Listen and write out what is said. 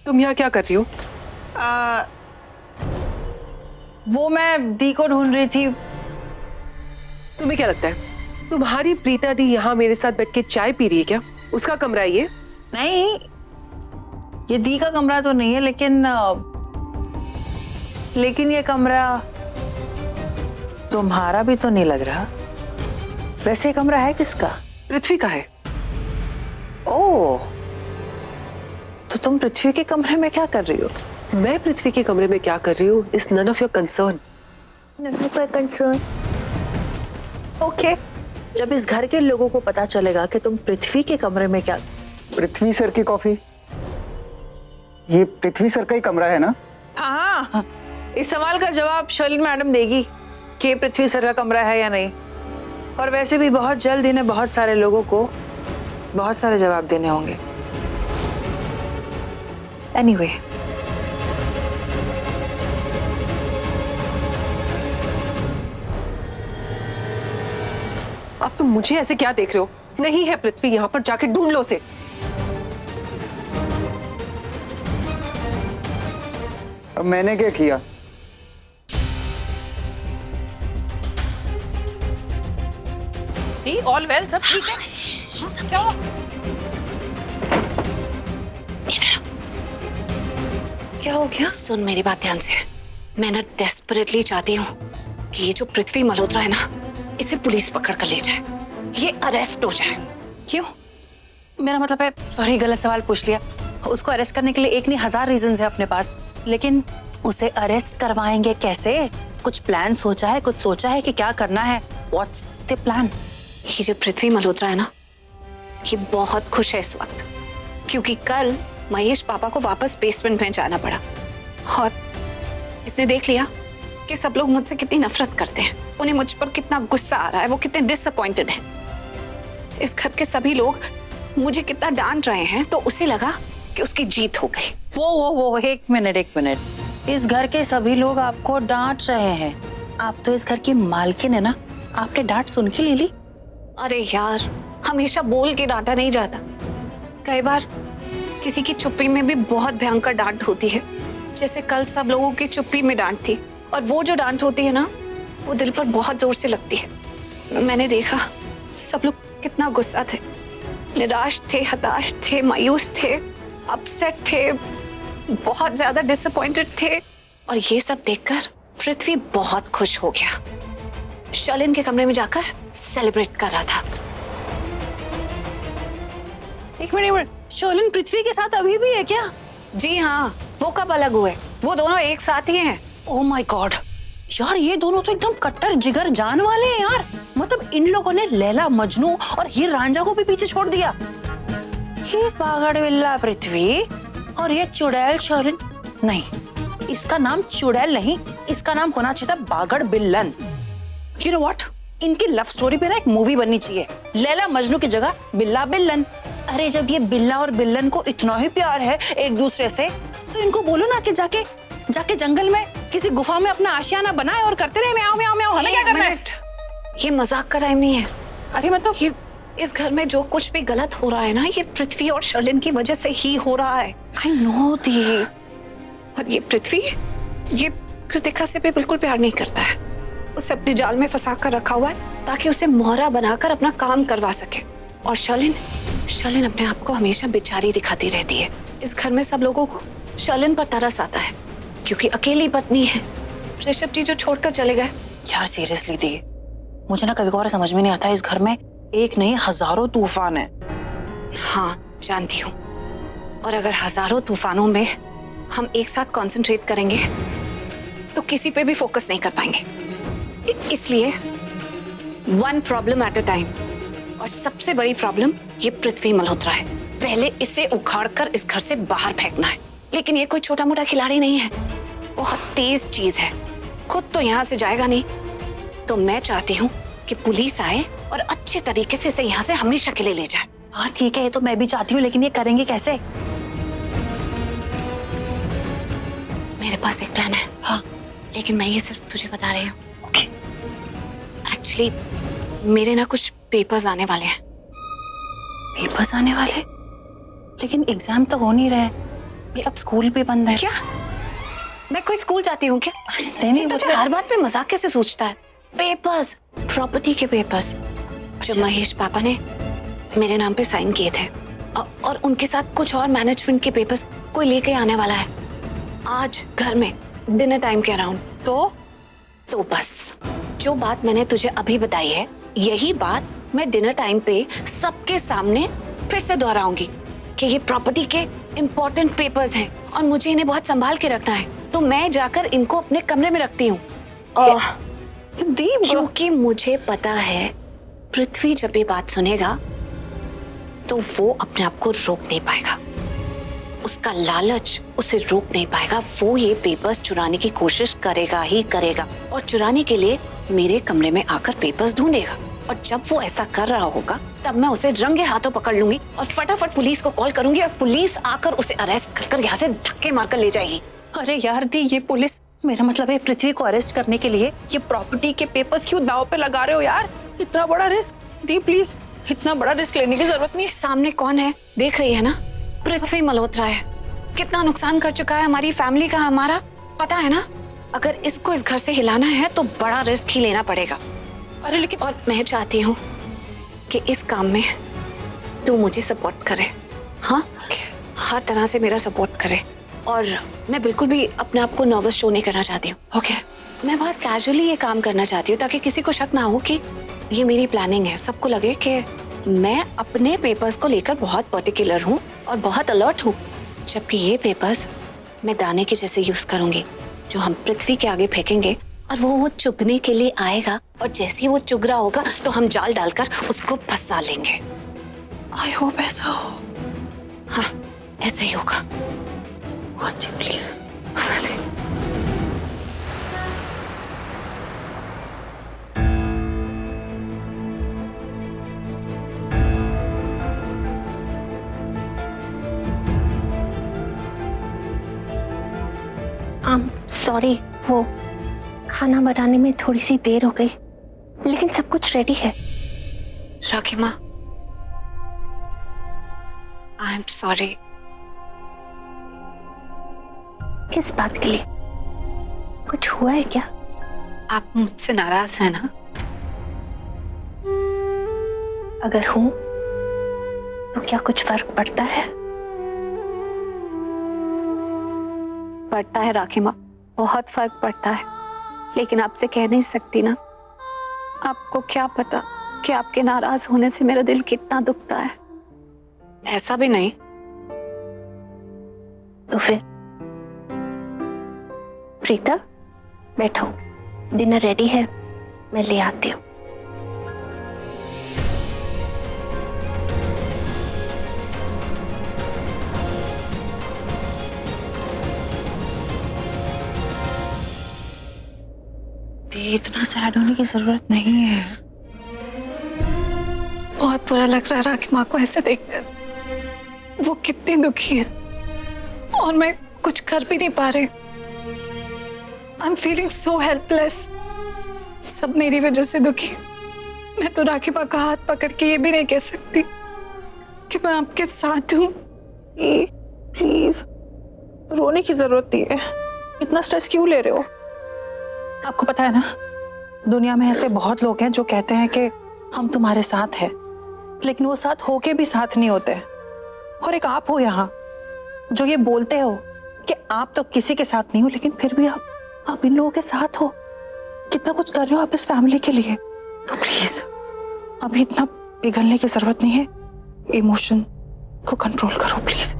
तुम यहाँ क्या कर रही हो? वो मैं दी को ढूंढ रही थी। तुम्हें क्या लगता है तुम्हारी प्रीता दी यहाँ मेरे साथ बैठ के चाय पी रही है क्या? उसका कमरा है ये? नहीं, ये दी का कमरा तो नहीं है, लेकिन ये कमरा तुम्हारा भी तो नहीं लग रहा। वैसे कमरा है किसका? पृथ्वी का है। ओह, तो तुम पृथ्वी के कमरे में क्या कर रही हो? मैं पृथ्वी के कमरे में क्या कर रही हूँ is none of your concern. Concern. Okay, जब इस घर के लोगों को पता चलेगा कि तुम पृथ्वी के कमरे में क्या। पृथ्वी सर की कॉफी? ये पृथ्वी सर का ही कमरा है ना? हाँ, इस सवाल का जवाब शर्लिन मैडम देगी कि पृथ्वी सर का कमरा है या नहीं। और वैसे भी बहुत जल्द इन्हें बहुत सारे लोगों को बहुत सारे जवाब देने होंगे। एनीवे, अब तुम मुझे ऐसे क्या देख रहे हो? नहीं है पृथ्वी यहाँ पर, जाके ढूंढ लो उसे। अब मैंने क्या किया? ऑल वेल, सब ठीक है? क्या हुआ? क्या हो गया? सुन मेरी बात ध्यान से। मैं ना डेस्परेटली चाहती हूँ कि ये जो पृथ्वी मल्होत्रा है ना, इसे पुलिस पकड़ कर ले जाए, ये अरेस्ट हो जाए। क्यों? मेरा मतलब है, सॉरी गलत सवाल पूछ लिया। उसको अरेस्ट करने के लिए एक नहीं 1000 रीजंस है अपने पास, लेकिन उसे अरेस्ट करवाएंगे कैसे? कुछ प्लान सोचा है? कुछ सोचा है कि क्या करना है? What's the plan? ये जो पृथ्वी मल्होत्रा है ना, ये बहुत खुश है इस वक्त, क्योंकि कल महेश पापा को वापस बेसमेंट में जाना पड़ा और इसने देख लिया कि सब लोग मुझसे कितनी नफरत करते हैं, उन्हें मुझ पर कितना गुस्सा आ रहा है, वो कितने डिसअपॉइंटेड हैं। इस घर के सभी लोग मुझे कितना डांट रहे हैं, तो उसे लगा कि उसकी जीत हो गई। वो एक मिनट। इस घर के सभी लोग आपको डांट रहे हैं? आप तो इस घर की मालकिन है ना, आपने डांट सुन के ले ली? अरे यार, हमेशा बोल के डांटा नहीं जाता, कई बार किसी की चुप्पी में भी बहुत भयंकर डांट होती है। जैसे कल सब लोगों की चुप्पी में डांट थी, और वो जो डांट होती है ना, वो दिल पर बहुत जोर से लगती है। मैंने देखा सब लोग कितना गुस्सा थे, निराश थे, हताश थे, मायूस थे, अपसेट थे, बहुत ज्यादा डिसअपॉइंटेड थे। और ये सब देखकर पृथ्वी बहुत खुश हो गया। शर्लिन के कमरे में जाकर सेलिब्रेट कर रहा था। एक मिनट, शर्लिन पृथ्वी के साथ अभी भी है क्या? जी हाँ, वो कब अलग हुए? वो दोनों एक साथ ही हैं। ओह माय गॉड यार, ये दोनों तो एकदम कट्टर जिगर जान वाले हैं यार। मतलब इन लोगों ने लैला मजनू और हीर रांझा को भी पीछे छोड़ दिया। ये बागड़ बिल्ला पृथ्वी और ये चुड़ैल शर्लिन। नहीं, इसका नाम चुड़ैल नहीं, इसका नाम होना चाहिए था बागड़ बिल्लन। यू नो व्हाट, इनकी लव स्टोरी पे ना एक मूवी बननी चाहिए, लैला मजनू की जगह बिल्ला बिल्लन। अरे जब ये बिल्ला और बिल्लन को इतना ही प्यार है एक दूसरे से, तो इनको बोलो ना कि जाके जंगल में किसी गुफा में अपना आशियाना बनाए और करते रहे म्याऊं म्याऊं म्याऊं। हमें क्या करना है? ये मजाक का टाइम नहीं है। अरे मतलब ये इस घर में जो कुछ भी गलत हो रहा है ना, ये पृथ्वी और शर्लिन की वजह से ही हो रहा है। I know the. और ये पृथ्वी, ये कृतिका से भी बिल्कुल प्यार नहीं करता है। उसे अपने जाल में फंसा कर रखा हुआ है ताकि उसे मोहरा बनाकर अपना काम करवा सके। और शर्लिन अपने आप को हमेशा बेचारी दिखाती रहती है। इस घर में सब लोगों को शर्लिन पर तरस आता है, क्योंकि अकेली पत्नी है। ऋषभ जी जो छोड़कर चले गए। यार सीरियसली दी, मुझे ना कभी कभार समझ में नहीं आता, इस घर में एक नहीं हजारों तूफान है। हाँ जानती हूँ, और अगर हजारों तूफानों में हम एक साथ कंसंट्रेट करेंगे तो किसी पे भी फोकस नहीं कर पाएंगे। इसलिए one problem at a time. और सबसे बड़ी प्रॉब्लम ये पृथ्वी मल्होत्रा है। पहले इसे उखाड़कर इस घर से बाहर फेंकना है। लेकिन ये कोई छोटा मोटा खिलाड़ी नहीं है, बहुत तेज चीज है, खुद तो यहाँ से जाएगा नहीं। तो मैं चाहती हूँ कि पुलिस आए और अच्छे तरीके से इसे यहाँ से हमेशा के लिए ले जाए। हाँ ठीक है, ये तो मैं भी चाहती हूँ, लेकिन ये करेंगे कैसे? मेरे पास एक प्लान है। हाँ, लेकिन मैं ये सिर्फ तुझे बता रही हूँ। ओके। एक्चुअली मेरे ना कुछ पेपर्स आने वाले हैं। पेपर्स आने वाले? लेकिन एग्जाम तो हो नहीं रहे, मतलब स्कूल भी बंद है क्या मैं कोई स्कूल जाती हूँ क्या? नहीं, तुझे मतलब- हर बात में मजाक कैसे सोचता है? पेपर्स, प्रॉपर्टी के पेपर्स जो महेश पापा ने मेरे नाम पे साइन किए थे और उनके साथ कुछ और मैनेजमेंट के पेपर्स कोई लेके आने वाला है आज घर में डिनर टाइम के अराउंड। तो बस जो बात मैंने तुझे अभी बताई है यही बात मैं डिनर टाइम पे सबके सामने फिर से दोहराऊंगी कि ये प्रॉपर्टी के इम्पोर्टेंट पेपर्स हैं और मुझे इन्हें बहुत संभाल के रखना है। तो मैं जाकर इनको अपने कमरे में रखती हूँ दीप क्योंकि मुझे पता है पृथ्वी जब ये बात सुनेगा तो वो अपने आप को रोक नहीं पाएगा। उसका लालच उसे रोक नहीं पाएगा। वो ये पेपर्स चुराने की कोशिश करेगा ही करेगा और चुराने के लिए मेरे कमरे में आकर पेपर्स ढूंढेगा। और जब वो ऐसा कर रहा होगा तब मैं उसे रंगे हाथों पकड़ लूंगी और फटाफट पुलिस को कॉल करूंगी और पुलिस आकर उसे अरेस्ट कर यहाँ से धक्के मारकर ले जाएगी। अरे यार दी, ये पुलिस, मेरा मतलब है पृथ्वी को अरेस्ट करने के लिए ये प्रॉपर्टी के पेपर्स क्यों दांव पे लगा रहे हो यार? इतना बड़ा रिस्क दी, प्लीज, इतना बड़ा रिस्क लेने की जरूरत नहीं। सामने कौन है देख रही है ना? पृथ्वी मल्होत्रा है। कितना नुकसान कर चुका है हमारी फैमिली का, हमारा पता है ना। अगर इसको इस घर से हिलाना है तो बड़ा रिस्क ही लेना पड़ेगा। अरे लेकिन और मैं चाहती हूँ कि इस काम में तू मुझे सपोर्ट करे। हाँ, हर तरह से मेरा सपोर्ट करे और मैं बिल्कुल भी अपने आप को नर्वस शो नहीं करना चाहती हूँ। ओके, मैं बहुत कैजुअली ये काम करना चाहती हूँ ताकि किसी को शक ना हो कि ये मेरी प्लानिंग है। सबको लगे कि मैं अपने पेपर्स को लेकर बहुत पर्टिकुलर हूँ और बहुत अलर्ट हूँ, जबकि ये पेपर्स मैं दाने के जैसे यूज करूंगी जो हम पृथ्वी के आगे फेंकेंगे और वो चुगने के लिए आएगा और जैसे ही वो चुग रहा होगा तो हम जाल डालकर उसको फंसा लेंगे। आई होप ऐसा हो। हाँ, ऐसा ही होगा। हाँ जी प्लीज। सॉरी, वो खाना बनाने में थोड़ी सी देर हो गई, लेकिन सब कुछ रेडी है। राखी माँ, आई एम सॉरी। किस बात के लिए? कुछ हुआ है क्या? आप मुझसे नाराज हैं ना? अगर हूं तो क्या कुछ फर्क पड़ता है? पड़ता है राखी माँ, बहुत फर्क पड़ता है, लेकिन आपसे कह नहीं सकती ना। आपको क्या पता कि आपके नाराज होने से मेरा दिल कितना दुखता है। ऐसा भी नहीं। तो फिर प्रीता, बैठो, डिनर रेडी है, मैं ले आती हूँ। इतना सैड होने की जरूरत नहीं है। बहुत बुरा लग रहा है राखी माँ को ऐसे देखकर। वो कितनी दुखी है और मैं कुछ कर भी नहीं पा रही। I am feeling so helpless. सब मेरी वजह से दुखी है। मैं तो राखी माँ का हाथ पकड़ के ये भी नहीं कह सकती कि मैं आपके साथ हूँ। प्लीज, रोने की जरूरत नहीं है। इतना स्ट्रेस क्यों ले रहे हो? आपको पता है ना, दुनिया में ऐसे बहुत लोग हैं जो कहते हैं कि हम तुम्हारे साथ हैं, लेकिन वो साथ होके भी साथ नहीं होते। और एक आप हो यहाँ जो ये बोलते हो कि आप तो किसी के साथ नहीं हो, लेकिन फिर भी आप इन लोगों के साथ हो। कितना कुछ कर रहे हो आप इस फैमिली के लिए। तो प्लीज अभी इतना पिघलने की जरूरत नहीं है। इमोशन को कंट्रोल करो प्लीज।